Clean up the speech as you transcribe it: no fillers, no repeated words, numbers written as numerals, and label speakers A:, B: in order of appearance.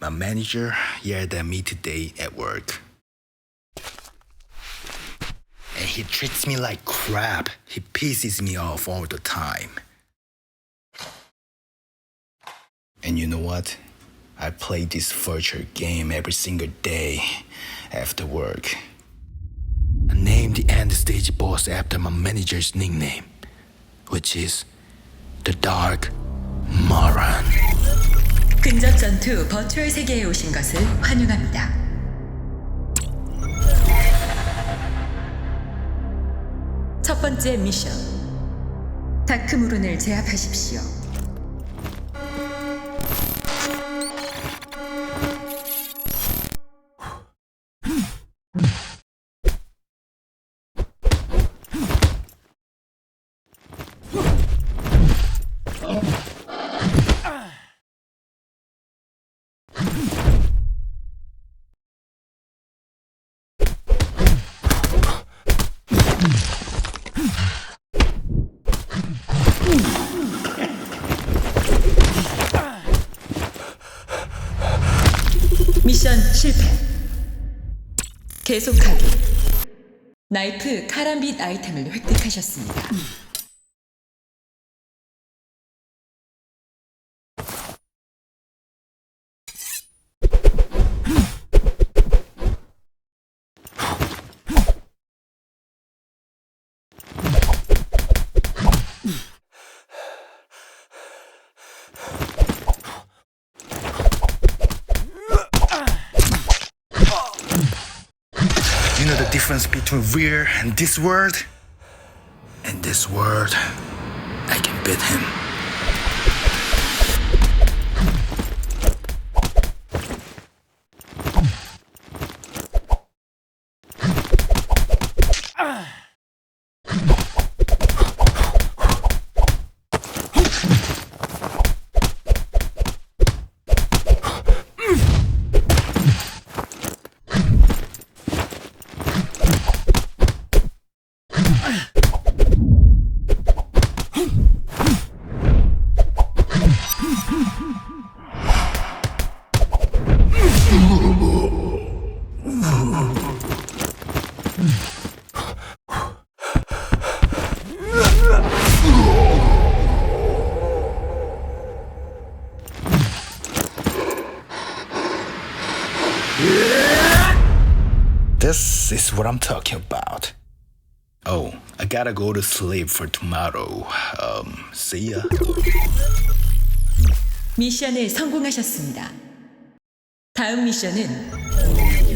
A: My manager yelled at me today at work. And he treats me like crap. He pisses me off all the time. And you know what? I play this virtual game every single day after work. I named the end stage boss after my manager's nickname, which is the Dark Moron.
B: 근접전투 버추얼 세계에 오신 것을 환영합니다. 첫 번째 미션. 다크무론을 제압하십시오. 미션 실패. 계속하기. 나이프, 카람빗 아이템을 획득하셨습니다.
A: You know the difference between real and this world? In this world, I can beat him. This is what I'm talking about. Oh, I gotta go to sleep for tomorrow. See ya.
B: 미션을 성공하셨습니다. 다음 미션은